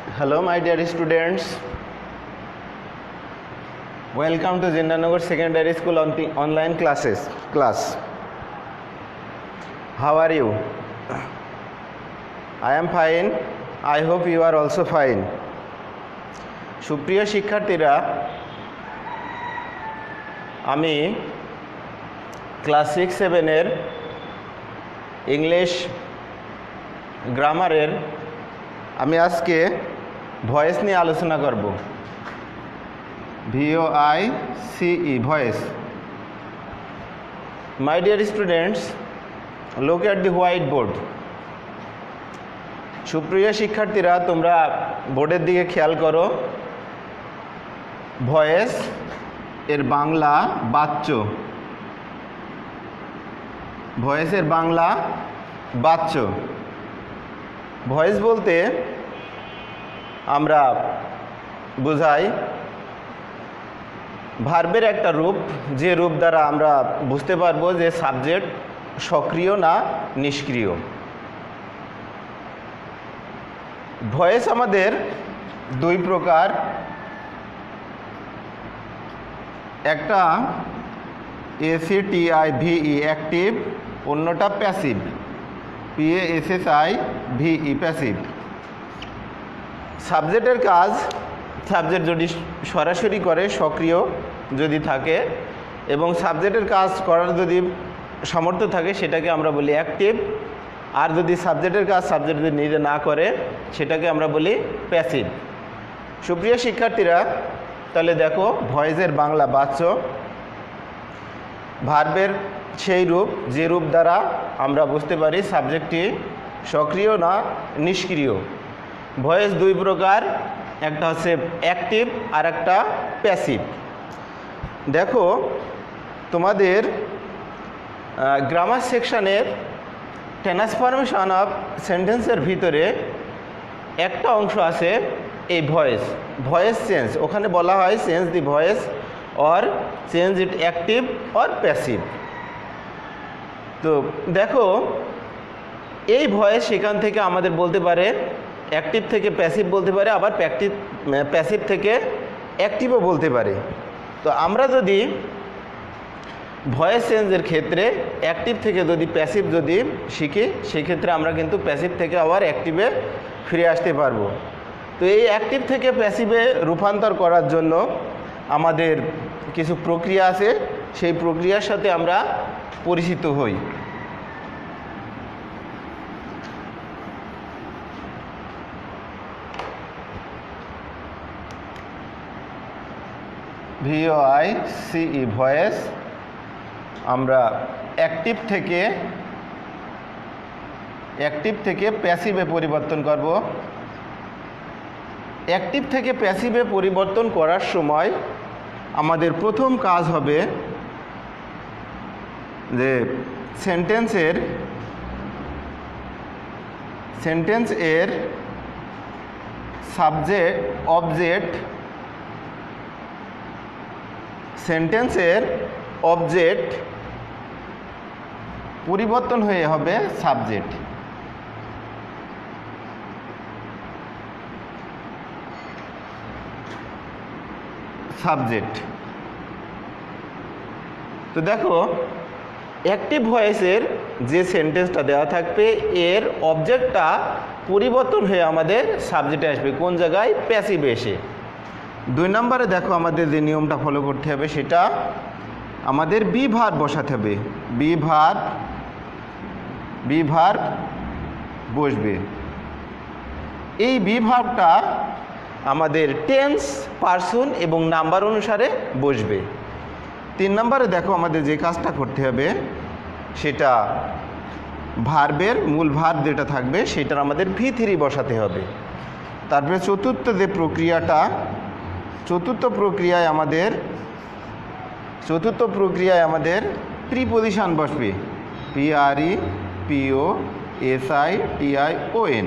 Hello, my dear students. Welcome to Jindanagar Secondary School online class. How are you? I am fine. I hope you are also fine. সুপ্রিয় শিক্ষার্থীরা, আমি class 6-7 English গ্রামারের আমি আজকে voice নিয়ে আলোচনা করব। VOICE voice. My dear students, look at the white board. সুপ্রিয় শিক্ষার্থীরা, তোমরা বোর্ডের দিকে খেয়াল করো। ভয়েস এর বাংলা বাচ্য। ভয়েসের বাংলা বাচ্য। ভয়েস বলতে আমরা বোঝাই ভার্বের একটা রূপ, যে রূপ দ্বারা আমরা বুঝতে পারবো যে সাবজেক্ট সক্রিয় না নিষ্ক্রিয়। ভয়েস আমাদের দুই প্রকার, একটা ACTIVE অ্যাক্টিভ, অন্যটা প্যাসিভ PASSIVE প্যাসিভ। সাবজেক্টের কাজ সাবজেক্ট যদি সরাসরি করে, সক্রিয় যদি থাকে এবং সাবজেক্টের কাজ করার যদি সামর্থ্য থাকে, সেটাকে আমরা বলি অ্যাক্টিভ। আর যদি সাবজেক্টের কাজ সাবজেক্ট যদি নিজে না করে, সেটাকে আমরা বলি প্যাসিভ। সুপ্রিয় শিক্ষার্থীরা, তাহলে দেখো, ভয়েসের বাংলা বাচ্য। ভার্বের সেই রূপ, যে রূপ দ্বারা আমরা বুঝতে পারি সাবজেক্টটি সক্রিয় না নিষ্ক্রিয়। ভয়েস দুই প্রকার, একটা হচ্ছে অ্যাক্টিভ আর একটা প্যাসিভ। দেখো, তোমাদের গ্রামার সেকশানের ট্রান্সফরমেশন অফ সেন্টেন্সের ভিতরে একটা অংশ আছে এই ভয়েস চেঞ্জ। ওখানে বলা হয় change the voice or change it active or passive. তো দেখো, এই ভয়েস সেখান থেকে আমাদের বলতে পারে অ্যাক্টিভ থেকে প্যাসিভ বলতে পারে, আবার প্যাসিভ থেকে অ্যাক্টিভও বলতে পারে। তো আমরা যদি ভয়েস চেঞ্জের ক্ষেত্রে অ্যাক্টিভ থেকে যদি প্যাসিভ যদি শিখি, সেক্ষেত্রে আমরা কিন্তু প্যাসিভ থেকে আবার অ্যাক্টিভে ফিরে আসতে পারবো। তো এই অ্যাক্টিভ থেকে প্যাসিভে রূপান্তর করার জন্য আমাদের কিছু প্রক্রিয়া আছে, সেই প্রক্রিয়ার সাথে আমরা পরিচিত হই। VOICE voice. আমরা অ্যাক্টিভ থেকে প্যাসিভে পরিবর্তন করব। অ্যাক্টিভ থেকে প্যাসিভে পরিবর্তন করার সময় আমাদের প্রথম কাজ হবে যে সেন্টেন্সের সাবজেক্ট অবজেক্ট, সেন্টেন্সের অবজেক্ট পরিবর্তন হয়ে হবে সাবজেক্ট। তো দেখো, অ্যাক্টিভ ভয়েসের যে সেন্টেন্সটা দেওয়া থাকবে, এর অবজেক্টটা পরিবর্তন হয়ে আমাদের সাবজেক্টে আসবে। কোন জায়গায়? প্যাসিভে এসে। 2 নম্বরে দেখো, আমাদের যে নিয়মটা ফলো করতে হবে, সেটা আমাদের বি ভার্ব বসাতে হবে। বি ভার্ব বসবে। এই বি ভার্বটা আমাদের টেন্স, পার্সন এবং নাম্বার অনুসারে বসবে। 3 নম্বরে দেখো, আমাদের যে কাজটা করতে হবে, সেটা ভার্বের মূল ভার্ব যেটা থাকবে, সেটার আমাদের V3 বসাতে হবে। তারপরে চতুর্থ প্রক্রিয়ায় আমাদের প্রিপোজিশন বসবে। PREPOSITION।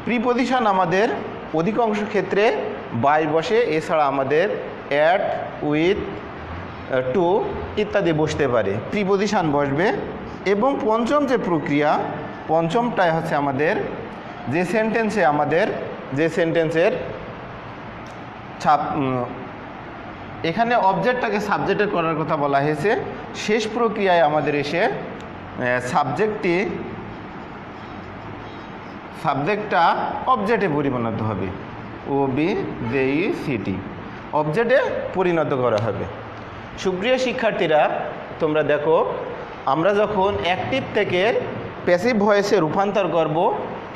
প্রিপোজিশন আমাদের অধিকাংশ ক্ষেত্রে বাই বসে, এছাড়া আমাদের অ্যাট, উইথ, টু ইত্যাদি বসতে পারে। প্রিপোজিশন বসবে। এবং পঞ্চমটায় হচ্ছে আমাদের যে সেন্টেন্সে আমাদের যে সেন্টেন্সের এখানে অবজেক্টটাকে সাবজেক্টে করার কথা বলা হয়েছে, শেষ প্রক্রিয়ায় আমাদের এসে সাবজেক্টটা অবজেক্টে পরিণত হবে, OBJECT অবজেক্টে পরিণত করা হবে। সুপ্রিয় শিক্ষার্থীরা, তোমরা দেখো, আমরা যখন অ্যাক্টিভ থেকে প্যাসিভ ভয়েসে রূপান্তর করব,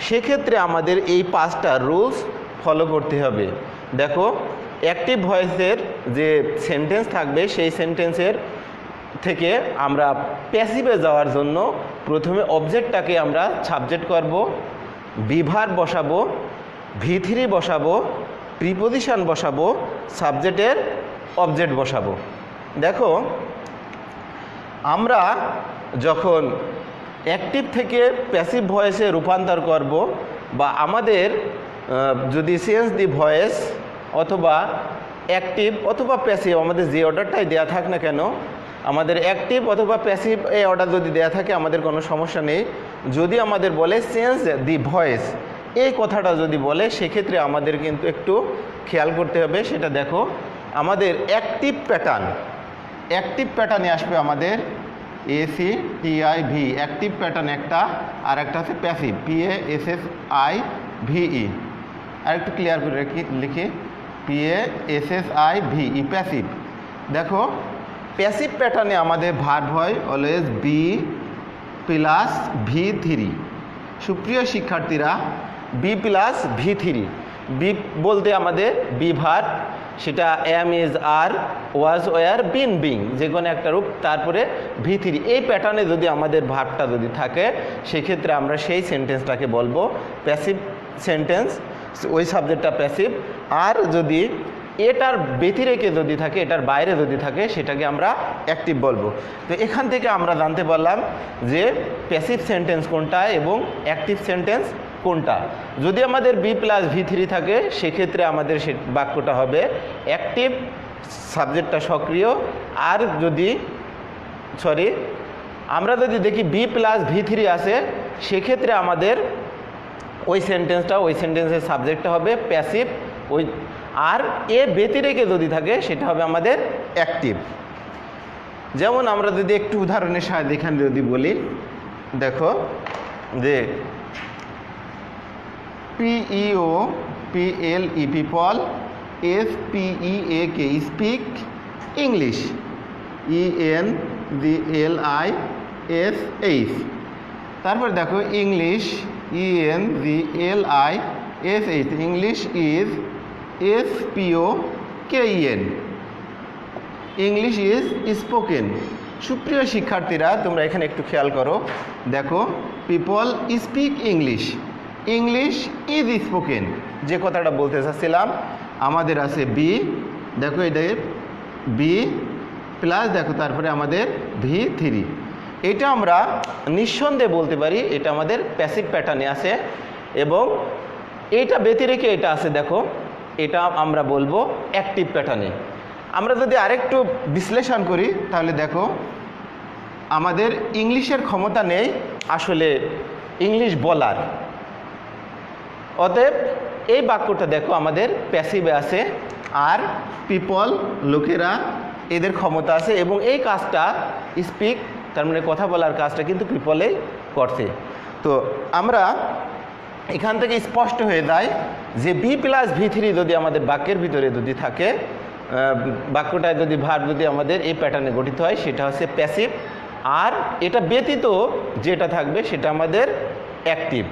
সেক্ষেত্রে আমাদের এই 5টা রুলস ফলো করতে হবে। দেখো, অ্যাক্টিভ ভয়েসের যে সেন্টেন্স থাকবে, সেই সেন্টেন্সের থেকে আমরা প্যাসিভে যাওয়ার জন্য প্রথমে অবজেক্টটাকে আমরা সাবজেক্ট করব, বিভার বসাবো, V3 বসাবো, প্রিপোজিশন বসাবো, সাবজেক্টের অবজেক্ট বসাবো। দেখো, আমরা যখন অ্যাক্টিভ থেকে প্যাসিভ ভয়েসে রূপান্তর করব, বা আমাদের যদি চেঞ্জ দি ভয়েস অথবা অ্যাক্টিভ অথবা প্যাসিভ, আমাদের যে অর্ডারটাই দেওয়া থাক না কেন, আমাদের অ্যাক্টিভ অথবা প্যাসিভ এই অর্ডার যদি দেওয়া থাকে আমাদের কোনো সমস্যা নেই। যদি আমাদের বলে চেঞ্জ দি ভয়েস, এই কথাটা যদি বলে, সেক্ষেত্রে আমাদের কিন্তু একটু খেয়াল করতে হবে। সেটা দেখো, আমাদের অ্যাক্টিভ প্যাটার্নে আসবে আমাদের ACTIV, অ্যাক্টিভ প্যাটার্ন একটা, আর একটা হচ্ছে প্যাসিভ, PASSIVE। আর একটু ক্লিয়ার করে লিখি, PASSIVE, প্যাসিভ। দেখো, প্যাসিভ প্যাটার্নে আমাদের ভার্ব হয় অলওয়েজ বি প্লাস V3। সুপ্রিয় শিক্ষার্থীরা, বি প্লাস V3, বি বলতে আমাদের বি ভার্ব, সেটা am, is, are, was, were, been, being, যে কোনো একটা রূপ, তারপরে V3। এই প্যাটার্নে যদি আমাদের ভার্বটা যদি থাকে, সেক্ষেত্রে আমরা সেই সেন্টেন্সটাকে বলবো প্যাসিভ সেন্টেন্স, ওই সাবজেক্টটা প্যাসিভ। আর যদি এটার ব্যতিরেকে যদি থাকে, এটার বাইরে যদি থাকে, সেটাকে আমরা অ্যাক্টিভ বলবো। তো এখান থেকে আমরা জানতে পারলাম যে প্যাসিভ সেন্টেন্স কোনটা এবং অ্যাক্টিভ সেন্টেন্স কোনটা। যদি আমাদের বি প্লাস V3 থাকে, সেক্ষেত্রে আমাদের সে বাক্যটা হবে অ্যাক্টিভ, সাবজেক্টটা সক্রিয়। আর যদি আমরা যদি দেখি বি প্লাস V3 আছে, সেক্ষেত্রে আমাদের ওই সেন্টেন্সের সাবজেক্টটা হবে প্যাসিভ, আর এর ব্যতিরেকে যদি থাকে, সেটা হবে আমাদের অ্যাক্টিভ। যেমন আমরা যদি একটু উদাহরণের সাহায্যে এখানে যদি বলি, দেখো যে PEOPLE, people, SPEAK, speak English, ENGLISH। তারপর দেখো English, ENGLISH, English is SPOKEN, English is spoken. সুপ্রিয় শিক্ষার্থীরা, তোমরা এখানে একটু খেয়াল করো, দেখো people speak English, English is spoken, যে কথাটা বলতে চাচ্ছিলাম। আমাদের আছে বি, দেখো এদের বি প্লাস, দেখো তারপরে আমাদের V3। এটা আমরা নিঃসন্দেহে বলতে পারি এটা আমাদের প্যাসিভ প্যাটার্নে আছে, এবং এইটা ব্যতিরেকে এটা আছে, দেখো এটা আমরা বলবো অ্যাক্টিভ প্যাটার্নে। আমরা যদি আরেকটু বিশ্লেষণ করি, তাহলে দেখো আমাদের ইংলিশের ক্ষমতা নেই আসলে ইংলিশ বলার, অতএব এই বাক্যটা দেখো আমাদের প্যাসিভে আছে। আর পিপল, লোকেরা, এদের ক্ষমতা আছে, এবং এই কাজটা স্পিক, তার মানে কথা বলার কাজটা কিন্তু পিপলে করছে। তো আমরা এখান থেকে স্পষ্ট হয়ে যায় যে বি প্লাস V3 যদি আমাদের বাক্যের ভিতরে যদি থাকে, বাক্যটায় যদি ভার্ব যদি আমাদের এই প্যাটার্নে গঠিত হয়, সেটা হচ্ছে প্যাসিভ। আর এটা ব্যতীত যেটা থাকবে সেটা আমাদের অ্যাক্টিভ।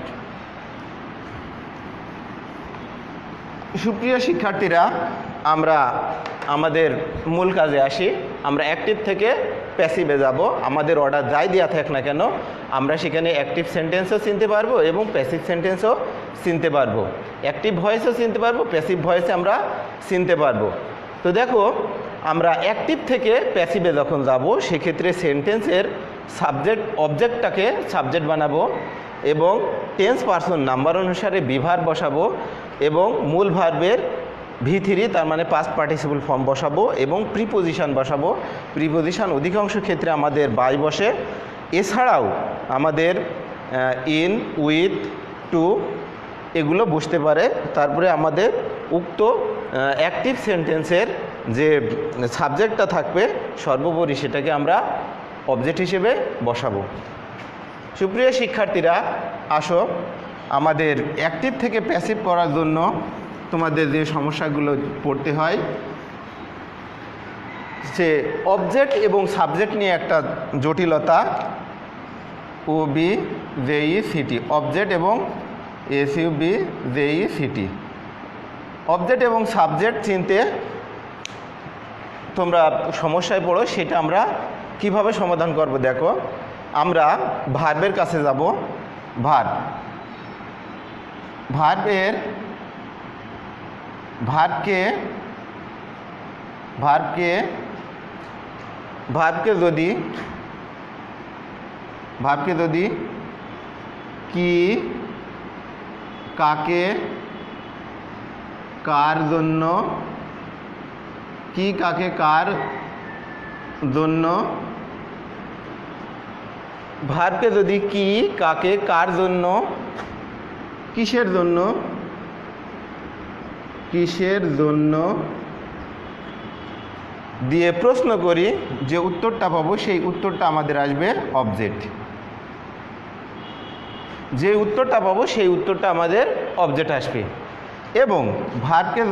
সুপ্রিয় শিক্ষার্থীরা, আমরা আমাদের মূল কাজে আসি। আমরা অ্যাক্টিভ থেকে প্যাসিভে যাব। আমাদের অর্ডার যাই দেওয়া থাক না কেন, আমরা সেখানে অ্যাক্টিভ সেন্টেন্সও চিনতে পারবো এবং প্যাসিভ সেন্টেন্সও চিনতে পারবো, অ্যাক্টিভ ভয়েসও চিনতে পারবো, প্যাসিভ ভয়েসে আমরা চিনতে পারবো। তো দেখো, আমরা অ্যাক্টিভ থেকে প্যাসিভে যখন যাব, সেক্ষেত্রে সেন্টেন্সের সাবজেক্ট অবজেক্টটাকে সাবজেক্ট বানাবো, এবং টেন্স পারসন নাম্বার অনুসারে বিভার বসাবো, এবং মূল ভার্বের V3, তার মানে পাস্ট পার্টিসিপল ফর্ম বসাবো, এবং প্রিপোজিশন বসাবো। প্রিপোজিশন অধিকাংশ ক্ষেত্রে আমাদের বাই বসে। এছাড়াও আমাদের ইন, উইথ, টু, এগুলো বসতে পারে। তারপরে আমাদের উক্ত অ্যাক্টিভ সেন্টেন্সের যে সাবজেক্টটা থাকবে সর্বোপরি সেটাকে আমরা অবজেক্ট হিসেবে বসাবো। সুপ্রিয় শিক্ষার্থীরা, আসো আমাদের অ্যাক্টিভ থেকে প্যাসিভ করার জন্য তোমাদের যে সমস্যাগুলো পড়তে হয়, সে অবজেক্ট এবং সাবজেক্ট নিয়ে একটা জটিলতা, OBJECT, অবজেক্ট এবং SUBJECT। অবজেক্ট এবং সাবজেক্ট চিনতে তোমরা সমস্যায় পড়ো, সেটা আমরা কিভাবে সমাধান করব দেখো। আমরা ভার্বের কাছে যাব। ভার্বকে যদি কি, কাকে, কার জন্য, কি কাকে কার জন্য, ভার্বকে যদি কি, কাকে, কার জন্য, কিসের জন্য দিয়ে প্রশ্ন করি, যে উত্তরটা পাবো সেই উত্তরটা আমাদের আসবে অবজেক্ট। যে উত্তরটা পাবো সেই উত্তরটা আমাদের অবজেক্ট আসবে। এবং ভার্বকে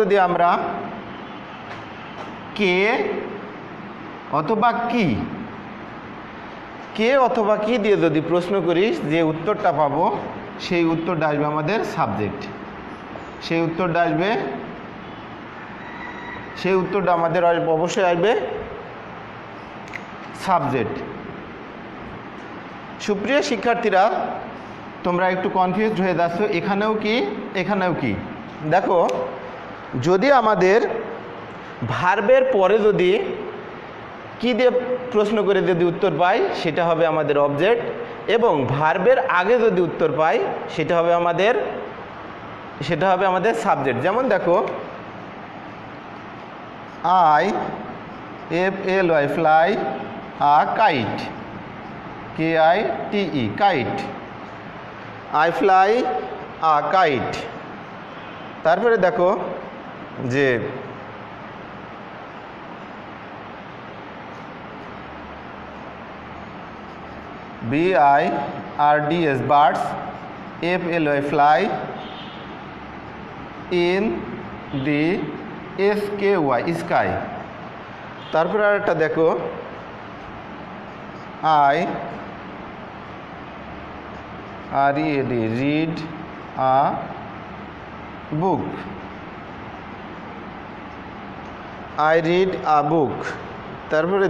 যদি আমরা কে অথবা কি দিয়ে যদি প্রশ্ন করি, যে উত্তরটা পাবো সেই উত্তরটা আসবে আমাদের সাবজেক্ট। সেই উত্তরটা আমাদের অবশ্যই আসবে সাবজেক্ট। সুপ্রিয় শিক্ষার্থীরা, তোমরা একটু কনফিউজড হয়ে যাচ্ছ, এখানেও কি। দেখো, যদি আমাদের ভার্বের পরে যদি কি দিয়ে প্রশ্ন করে যদি উত্তর পাই সেটা হবে আমাদের অবজেক্ট, এবং ভার্বের আগে যদি উত্তর পাই সেটা হবে আমাদের সাবজেক্ট। যেমন দেখো, IFLY fly a kite, KITE kite, I fly a kite. তারপরে দেখো যে BIRDS birds, FLY fly, in the SKY sky. তারপরে আর একটা দেখো, READ read a book, I read a book। তারপরে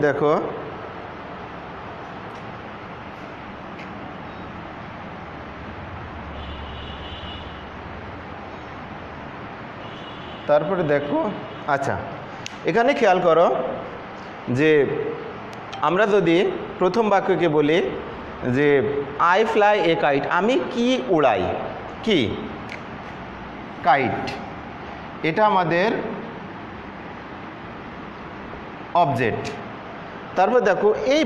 দেখো আচ্ছা, এখানে খেয়াল করো যে আমরা যদি প্রথম বাক্যকে বলি যে আই ফ্লাই এ কাইট, আমি কি উড়াই, কি কাইট, এটা আমাদের অবজেক্ট। তারপর দেখো এই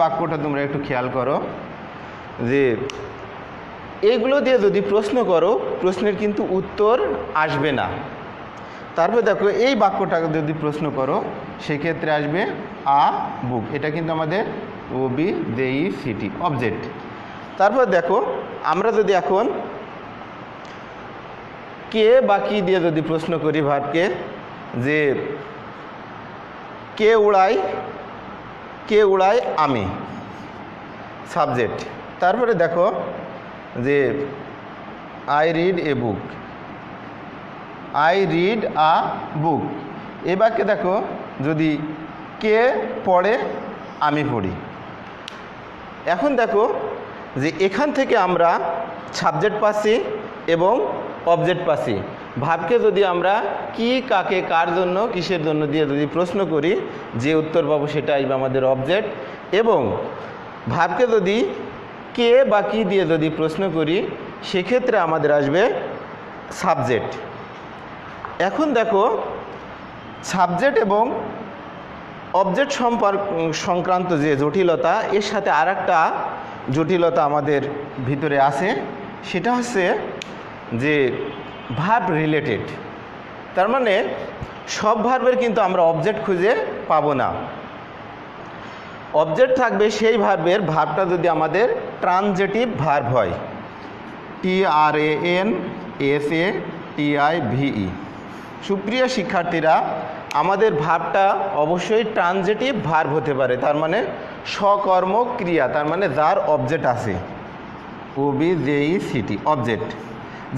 বাক্যটা তোমরা একটু খেয়াল করো যে এইগুলো দিয়ে যদি প্রশ্ন করো প্রশ্নের কিন্তু উত্তর আসবে না। তারপর দেখো এই বাক্যটাকে যদি প্রশ্ন করো সেক্ষেত্রে আসবে আ বুক, এটা কিন্তু আমাদের OBJECT অবজেক্ট। তারপর দেখো আমরা যদি এখন কে বা কি দিয়ে যদি প্রশ্ন করি ভার্বকে, যে কে উড়াই আমি, সাবজেক্ট। তারপরে দেখো যে I read a book, I read a book. এ বাক্যে দেখো যদি কে পড়ে আমি পড়ি। এখন দেখো যে এখান থেকে আমরা সাবজেক্ট পাচ্ছি এবং অবজেক্ট পাচ্ছি। ভাবকে যদি আমরা কি, কাকে, কার জন্য, কিসের জন্য দিয়ে যদি প্রশ্ন করি যে উত্তর পাবো সেটা আসবে আমাদের অবজেক্ট, এবং ভাবকে যদি কে বা কি দিয়ে যদি প্রশ্ন করি সেক্ষেত্রে আমাদের আসবে সাবজেক্ট। এখন দেখো সাবজেক্ট এবং অবজেক্ট সংক্রান্ত যে জটিলতা, এর সাথে আর একটা জটিলতা আমাদের ভিতরে আছে, সেটা হচ্ছে যে ভার্ব রিলেটেড। তার মানে সব ভার্বের কিন্তু আমরা অবজেক্ট খুঁজে পাবো না। অবজেক্ট থাকবে সেই ভার্বটা যদি আমাদের ট্রানজেটিভ ভার্ব হয়, TRANSATIVE। সুপ্রিয় শিক্ষার্থীরা, আমাদের ভার্বটা অবশ্যই ট্রানজেটিভ ভার্ব হতে পারে, তার মানে সকর্ম ক্রিয়া, তার মানে যার অবজেক্ট আছে, OBJECT অবজেক্ট,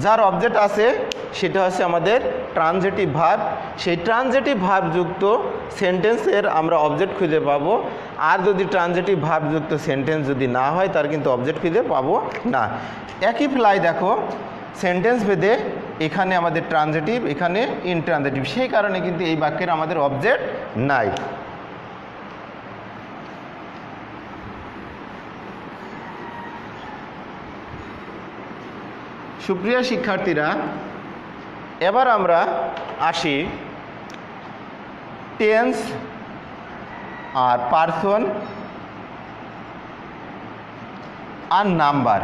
যার অবজেক্ট আছে সেটা হচ্ছে আমাদের ট্রানজেটিভ ভার্ব। সেই ট্রানজেটিভ ভার্বযুক্ত সেন্টেন্সের আমরা অবজেক্ট খুঁজে পাবো। আর যদি ট্রানজেটিভ ভার্বযুক্ত সেন্টেন্স যদি না হয়, তার কিন্তু অবজেক্ট খুঁজে পাবো না। একই ফ্লাই দেখো সেন্টেন্স ভেদে এখানে আমাদের ট্রানজেটিভ, এখানে ইনট্রানজেটিভ, সেই কারণে কিন্তু এই বাক্যের আমাদের অবজেক্ট নাই। সুপ্রিয় শিক্ষার্থীরা, এবার আমরা আসি টেন্স আর পারসন আর নাম্বার,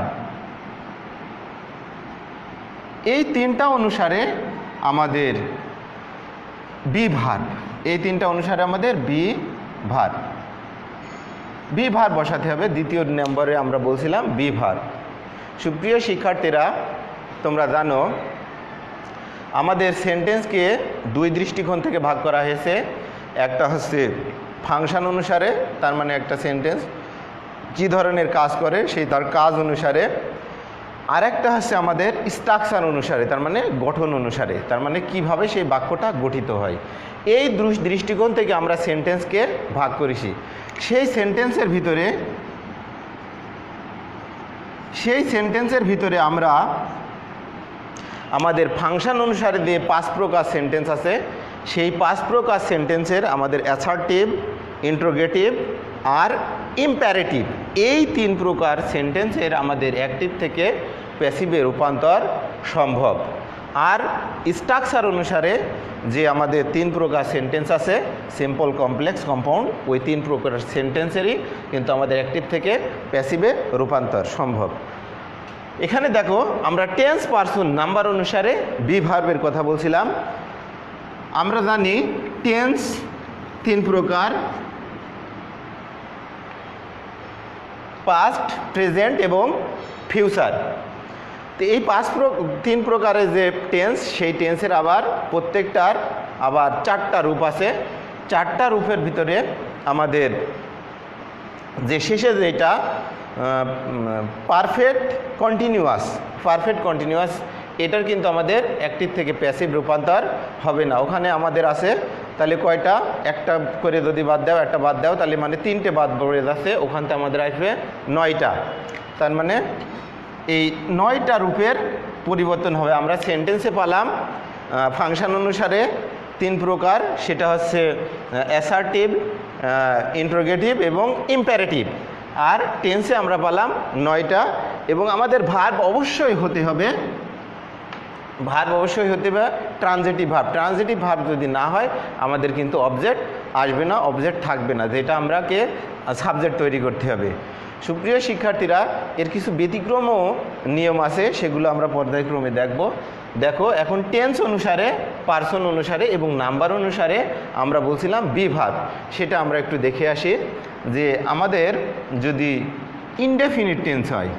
এই তিনটা অনুসারে আমাদের বি ভার্ব, এই তিনটা অনুসারে আমাদের বি ভার্ব বসাতে হবে। দ্বিতীয় নম্বরে আমরা বলছিলাম বি ভার্ব। সুপ্রিয় শিক্ষার্থীরা, তোমরা জানো আমাদের সেন্টেন্সকে দুই দৃষ্টিকোণ থেকে ভাগ করা হয়েছে। একটা হচ্ছে ফাংশন অনুসারে, তার মানে একটা সেন্টেন্স কী ধরনের কাজ করে সেই তার কাজ অনুসারে। আরেকটা হচ্ছে আমাদের স্ট্রাকচার অনুসারে, তার মানে গঠন অনুসারে, তার মানে কিভাবে সেই বাক্যটা গঠিত হয়। এই দৃষ্টিকোণ থেকে আমরা সেন্টেন্সকে ভাগ করেছি। সেই সেন্টেন্সের ভিতরে আমরা আমাদের ফাংশন অনুসারে যে 5 প্রকার সেন্টেন্স আছে, সেই 5 প্রকার সেন্টেন্সের আমাদের অ্যাসার্টিভ, ইন্ট্রোগেটিভ আর ইম্প্যারেটিভ, এই 3 প্রকার সেন্টেন্সের আমাদের অ্যাক্টিভ থেকে প্যাসিভে রূপান্তর সম্ভব। আর স্ট্রাকচার অনুসারে যে আমাদের 3 প্রকার সেন্টেন্স আছে, সিম্পল, কমপ্লেক্স, কম্পাউন্ড, ওই 3 প্রকার সেন্টেন্সেরই কিন্তু আমাদের অ্যাক্টিভ থেকে প্যাসিভে রূপান্তর সম্ভব। এখানে দেখো আমরা টেন্স, পারসন, নাম্বার অনুসারে বি ভার্বের কথা বলছিলাম। আমরা জানি টেন্স 3 প্রকার, পাস্ট, প্রেজেন্ট এবং ফিউচার। তো এই 3 প্রকারের যে টেন্স, সেই টেন্সের আবার প্রত্যেকটার আবার 4টা রূপ আছে। 4টা রূপের ভিতরে আমাদের যে শেষে যেটা পারফেক্ট কন্টিনিউয়াস, এটার কিন্তু আমাদের অ্যাক্টিভ থেকে প্যাসিভ রূপান্তর হবে না। ওখানে আমাদের আছে তাহলে কয়টা, একটা করে যদি বাদ দাও তাহলে মানে 3টে বাদ পড়ে যাচ্ছে, ওখান থেকে আমাদের আসবে 9টা। তার মানে এই 9টা রূপের পরিবর্তন হবে। আমরা সেন্টেন্সে পেলাম ফাংশন অনুসারে 3 প্রকার, সেটা হচ্ছে অ্যাসার্টিভ, ইন্ট্রোগেটিভ এবং ইম্প্যারেটিভ। আর টেন্সে আমরা পেলাম 9টা। এবং আমাদের ভার্ব অবশ্যই হতে হবে ট্রানজিটিভ ভার্ব যদি না হয় আমাদের কিন্তু অবজেক্ট আসবে না, অবজেক্ট থাকবে না, যেটা আমরাকে সাবজেক্ট তৈরি করতে হবে। সুপ্রিয় শিক্ষার্থীরা, এর কিছু ব্যতিক্রমও নিয়ম আছে, সেগুলো আমরা পর্যায়ক্রমে দেখো এখন টেন্স অনুসারে, পারসন অনুসারে এবং নাম্বার অনুসারে আমরা বলছিলাম বি ভার্ব, সেটা আমরা একটু দেখে আসি। যে আমাদের যদি ইনডেফিনিট টেন্স হয়,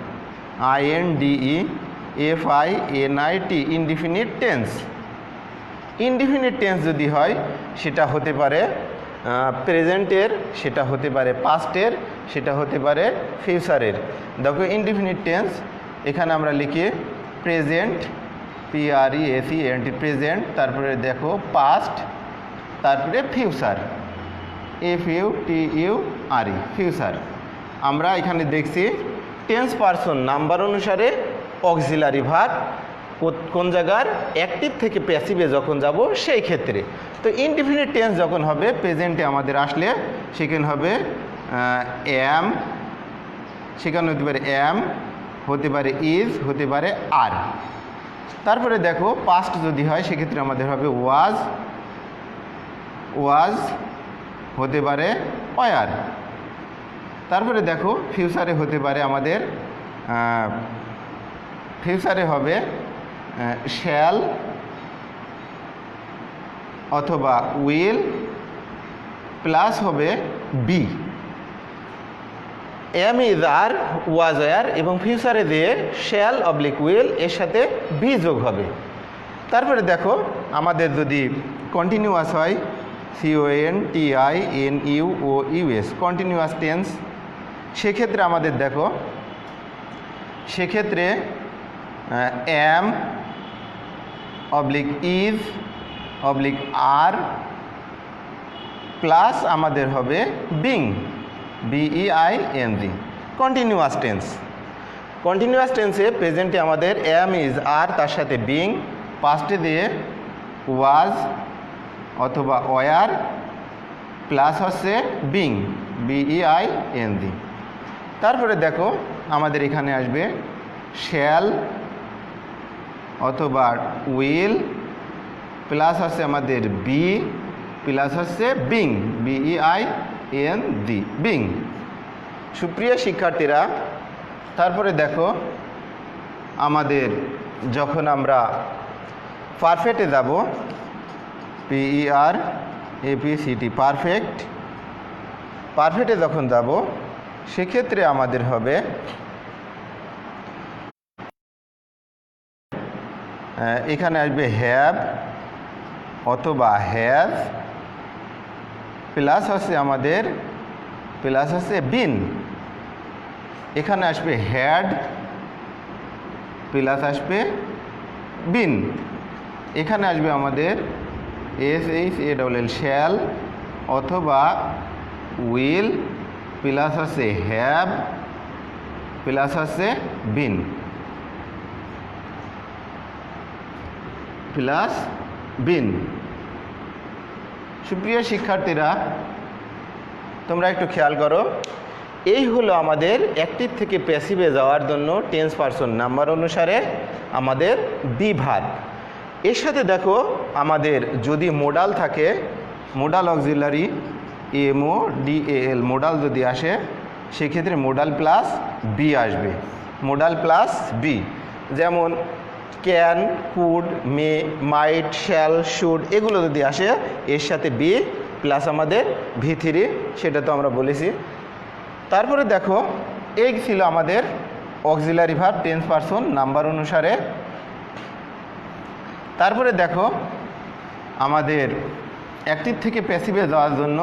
INDEFINIT, ইনডিফিনিট টেন্স যদি হয়, সেটা হতে পারে প্রেজেন্টের, সেটা হতে পারে পাস্টের, সেটা হতে পারে ফিউচারের। দেখো ইনডিফিনিট টেন্স এখানে আমরা লিখি প্রেজেন্ট, PRESENT, প্রেজেন্ট, তারপরে দেখো পাস্ট, তারপরে ফিউচার, FUTURE, ফিউচার। আমরা এখানে দেখছি টেন্স, পারসন, নাম্বার অনুসারে অক্সিলারি ভার্ব কোন জায়গার অ্যাক্টিভ থেকে প্যাসিভে যখন যাব সেই ক্ষেত্রে। তো ইনডিফিনিট টেন্স যখন হবে, প্রেজেন্টে আমাদের আসলে সেখানে হবে সেখানে হতে পারে হতে পারে ইজ, হতে পারে আর। তারপরে দেখো পাস্ট যদি হয় সেক্ষেত্রে আমাদের হবে ওয়াজ, ওয়াজ হতে পারে ওয়ার। তারপরে দেখো ফিউচারে হতে পারে আমাদের, ফিউচারে হবে শ্যাল অথবা উইল প্লাস হবে be. Am is are, was were এবং ফিউচারে দিয়ে শ্যাল অবলিক উইল এর সাথে বি যোগ হবে। তারপরে দেখো আমাদের যদি কন্টিনিউয়াস হয় CONTINUOUS কন্টিনিউয়াস টেন্স, সেক্ষেত্রে আমাদের দেখো সেক্ষেত্রে M oblique is oblique R plus আমাদের হবে being, BEING continuous tense. Continuous টেন্সে প্রেজেন্টে আমাদের এম ইজ আর, তার সাথে বিং, পাস্টে দিয়ে ওয়াজ অথবা ওয়ার প্লাস হচ্ছে বিং, BEING। তারপরে দেখো আমাদের এখানে আসবে শ্যাল অথবা উইল প্লাস হচ্ছে আমাদের বি প্লাস হচ্ছে বিং, BEING বিং। সুপ্রিয় শিক্ষার্থীরা, তারপরে দেখো আমাদের যখন আমরা পারফেক্টে যাব, PERFECT পারফেক্ট, পারফেক্টে যখন যাব সেক্ষেত্রে আমাদের হবে এখানে আসবে হ্যাভ অথবা হ্যাজ প্লাস হচ্ছে আমাদের প্লাস হচ্ছে বিন। এখানে আসবে হ্যাড প্লাস আসবে বিন। এখানে আসবে আমাদের SHALL শ্যাল অথবা উইল প্লাস হচ্ছে হ্যাভ প্লাস হচ্ছে বিন প্লাস বিন। সুপ্রিয় শিক্ষার্থীরা, তোমরা একটু খেয়াল করো, এই হলো আমাদের অ্যাক্টিভ থেকে প্যাসিভে যাওয়ার জন্য টেন্স পারসন নাম্বার অনুসারে আমাদের বি ভার্ব। এর সাথে দেখো আমাদের যদি মোডাল থাকে, মোডাল অক্সিলারি MODAL মোডাল যদি আসে সেক্ষেত্রে মোডাল প্লাস বি আসবে, মোডাল প্লাস বি। যেমন can, could, may, might, shall, should এগুলো যদি আসে এর সাথে বি প্লাস আমাদের V3, সেটা তো আমরা বলেছি। তারপরে দেখো এই ছিল আমাদের auxiliary verb tense person number অনুসারে। তারপরে দেখো আমাদের অ্যাক্টিভ থেকে প্যাসিভে যাওয়ার জন্য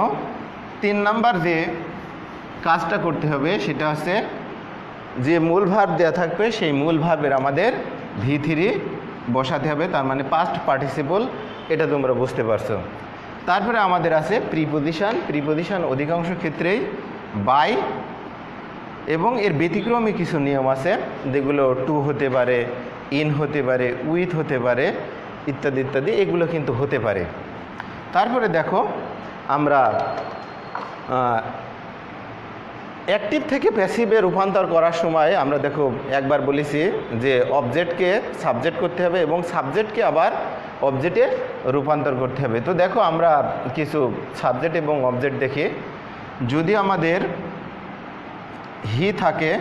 3 নাম্বার যে কাজটা করতে হবে সেটা হচ্ছে যে মূল ভার্ব দেওয়া থাকবে সেই মূল ভার্বের আমাদের V3 বসাতে হবে, তার মানে পাস্ট পার্টিসিপল, এটা তোমরা বুঝতে পারছো। তারপরে আমাদের আছে প্রিপোজিশন। প্রিপোজিশন অধিকাংশ ক্ষেত্রেই বাই এবং এর ব্যতিক্রমী কিছু নিয়ম আছে যেগুলো টু হতে পারে, ইন হতে পারে, উইথ হতে পারে ইত্যাদি ইত্যাদি, এগুলো কিন্তু হতে পারে। তারপরে দেখো আমরা অ্যাক্টিভ থেকে প্যাসিভে রূপান্তর করার সময় আমরা দেখো একবার বলেছি যে অবজেক্টকে সাবজেক্ট করতে হবে এবং সাবজেক্টকে আবার অবজেক্টে রূপান্তর করতে হবে। তো দেখো আমরা কিছু সাবজেক্ট এবং অবজেক্ট দেখি। যদি আমাদের হি থাকে,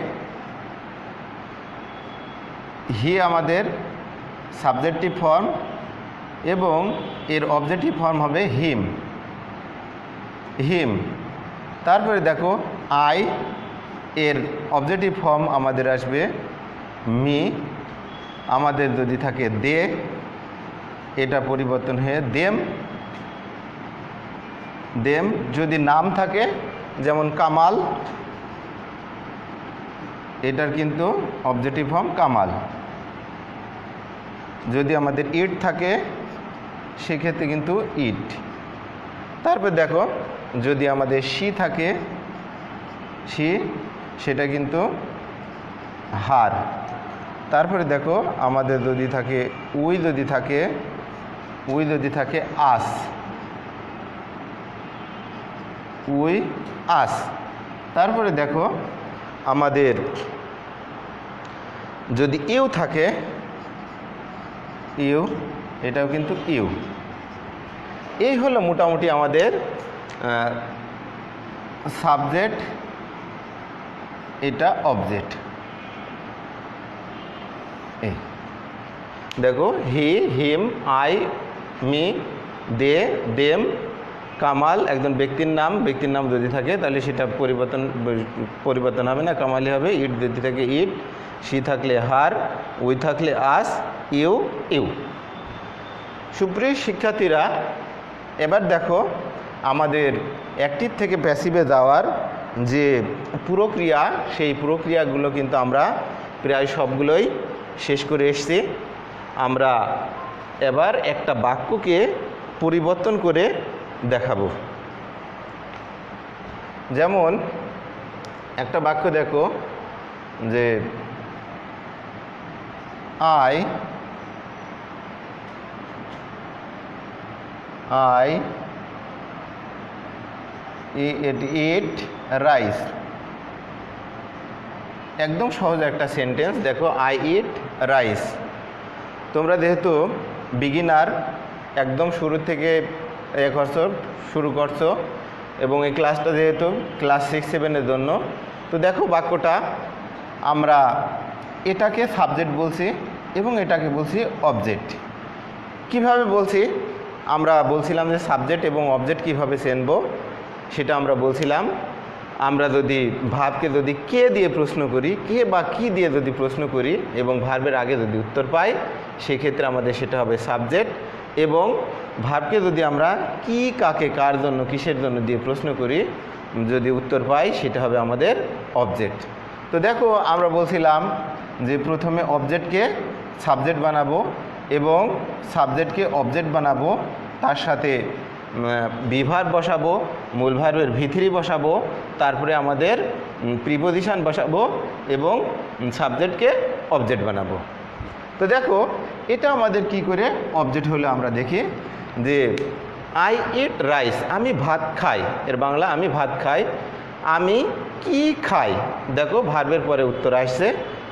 হি আমাদের সাবজেক্টিভ ফর্ম এবং এর অবজেক্টিভ ফর্ম হবে হিম, হিম। তারপরে দেখো আই, এর অবজেক্টিভ ফর্ম আমাদের আসবে মি। আমাদের যদি থাকে দে, এটা পরিবর্তন হয়ে দেম, দেম। যদি নাম থাকে যেমন কামাল, এটার কিন্তু অবজেক্টিভ ফর্ম কামাল। যদি আমাদের ইট থাকে সেক্ষেত্রে কিন্তু ইট। তারপর দেখো যদি আমাদের শি থাকে, শি, সেটা কিন্তু হার। তারপরে দেখো আমাদের যদি থাকে উই, যদি থাকে উই, যদি থাকে আস, উই আস। তারপরে দেখো আমাদের যদি ইউ থাকে, ইউ, এটাও কিন্তু ইউ। এই হলো মোটামুটি আমাদের সাবজেক্ট, এটা অবজেক্ট। এই দেখো, he, him, I, me, they, them, Kamal একজন ব্যক্তির নাম যদি থাকে তাহলে সেটা পরিবর্তন হবে না, কামালি হবে। ইট যদি থাকে ইট, সি থাকলে হার, উই থাকলে আস, ইউ, ইউ। সুপ্রিয় শিক্ষার্থীরা, এবার দেখো আমাদের অ্যাক্টিভ থেকে প্যাসিভে যাওয়ার যে প্রক্রিয়া, সেই প্রক্রিয়াগুলো কিন্তু আমরা প্রায় সবগুলোই শেষ করে এসেছি। আমরা এবার একটা বাক্যকে পরিবর্তন করে দেখাবো। যেমন একটা বাক্য দেখো যে আই ইট রাইস। একদম সহজ একটা সেন্টেন্স। দেখো, আই ইট রাইস। তোমরা যেহেতু বিগিনার, একদম শুরু থেকে শুরু করছো এবং এই ক্লাসটা যেহেতু ক্লাস 6-7-এর জন্য, তো দেখো বাক্যটা আমরা এটাকে সাবজেক্ট বলছি এবং এটাকে বলছি অবজেক্ট। কিভাবে বলছি? আমরা বলছিলাম যে সাবজেক্ট এবং অবজেক্ট কিভাবে চেনব সেটা আমরা বলছিলাম। আমরা যদি ভার্বকে যদি কে দিয়ে প্রশ্ন করি, কে বা কি দিয়ে যদি প্রশ্ন করি এবং ভার্বের আগে যদি উত্তর পাই, সেক্ষেত্রে আমাদের সেটা হবে সাবজেক্ট। এবং ভার্বকে যদি আমরা কি, কাকে, কার জন্য, কিসের জন্য দিয়ে প্রশ্ন করি, যদি উত্তর পাই, সেটা হবে আমাদের অবজেক্ট। তো দেখো, আমরা বলছিলাম যে প্রথমে অবজেক্টকে সাবজেক্ট বানাবো এবং সাবজেক্টকে অবজেক্ট বানাবো, তার সাথে বিভার্ব বসাবো, মূল ভার্বের ভিতরি বসাবো, তারপরে আমাদের প্রিপোজিশন বসাবো এবং সাবজেক্টকে অবজেক্ট বানাবো। তো দেখো, এটা আমাদের কি করে অবজেক্ট হলো আমরা দেখি যে আই ইট রাইস, আমি ভাত খাই, এর বাংলা আমি ভাত খাই। আমি কি খাই, দেখো ভার্বের পরে উত্তর আসছে,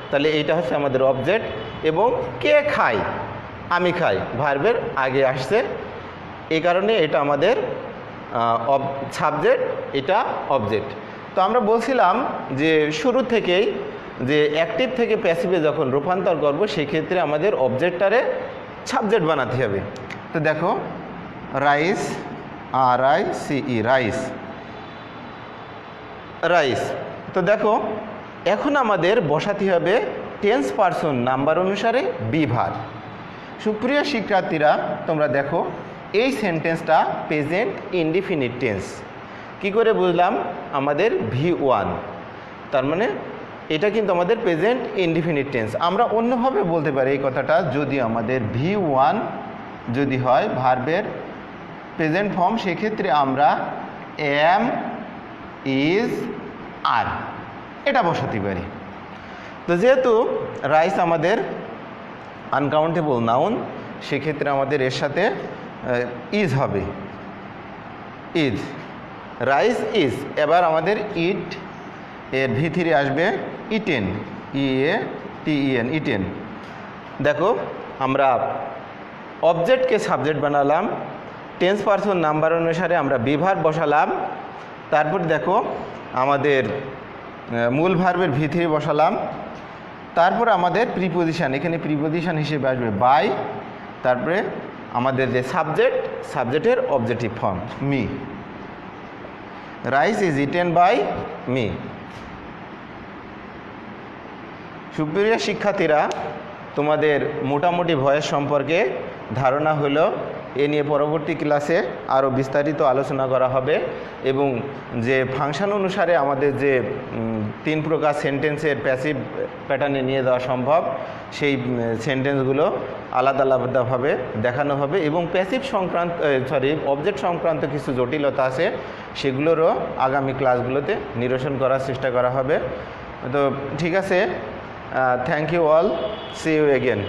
তাহলে এইটা হচ্ছে আমাদের অবজেক্ট। এবং কে খাই, আমি খাই, ভার্বের আগে আসছে, এই কারণে এটা আমাদের সাবজেক্ট, এটা অবজেক্ট। তো আমরা বলছিলাম যে শুরু থেকেই যে অ্যাক্টিভ থেকে প্যাসিভে যখন রূপান্তর করব, সেক্ষেত্রে আমাদের অবজেক্টটারে সাবজেক্ট বানাতে হবে। তো দেখো, রাইস, RICE, রাইস, রাইস। তো দেখো, এখন আমাদের বসাতে হবে টেন্স পারসন নাম্বার অনুসারে বিভার। সুপ্রিয় শিক্ষার্থীরা, তোমরা দেখো এই সেন্টেন্সটা প্রেজেন্ট ইনডিফিনিট টেন্স। কি করে বুঝলাম? আমাদের V1, তার মানে এটা কিন্তু আমাদের প্রেজেন্ট ইনডিফিনিট টেন্স। আমরা অন্যভাবে বলতে পারি এই কথাটা, যদি আমাদের V1 যদি হয় ভার্বের প্রেজেন্ট ফর্ম, সেক্ষেত্রে আমরা am, is, are এটা বসাতে পারি। তো যেহেতু রাইস আমাদের আনকাউন্টেবল নাউন, সেক্ষেত্রে আমাদের এর সাথে ইজ হবে, ইজ, রাইস ইজ। এবার আমাদের ইট, এর ভিতরে আসবে ইটেন, EATEN, ইটেন। দেখো, আমরা অবজেক্টকে সাবজেক্ট বানালাম, টেন্স পারসন নাম্বার অনুসারে আমরা বিভার বসালাম, তারপর দেখো আমাদের মূল ভার্বের ভিতরে বসালাম, তারপর আমাদের প্রিপোজিশান, এখানে প্রিপোজিশান হিসেবে আসবে বাই, তারপরে আমাদের যে সাবজেক্ট, সাবজেক্টের objective form me. Rice is eaten by me. সুপ্রিয় শিক্ষার্থীরা, তোমাদের মোটামুটি ভয়েস সম্পর্কে ধারণা হলো। এ নিয়ে পরবর্তী ক্লাসে আরও বিস্তারিত আলোচনা করা হবে এবং যে ফাংশন অনুসারে আমাদের যে 3 প্রকার সেন্টেন্সের প্যাসিভ প্যাটার্নে নিয়ে যাওয়া সম্ভব, সেই সেন্টেন্সগুলো আলাদা আলাদাভাবে দেখানো হবে এবং প্যাসিভ সংক্রান্ত অবজেক্ট সংক্রান্ত কিছু জটিলতা আছে, সেগুলোরও আগামী ক্লাসগুলোতে নিরসন করার চেষ্টা করা হবে। তো ঠিক আছে, thank you all, see you again.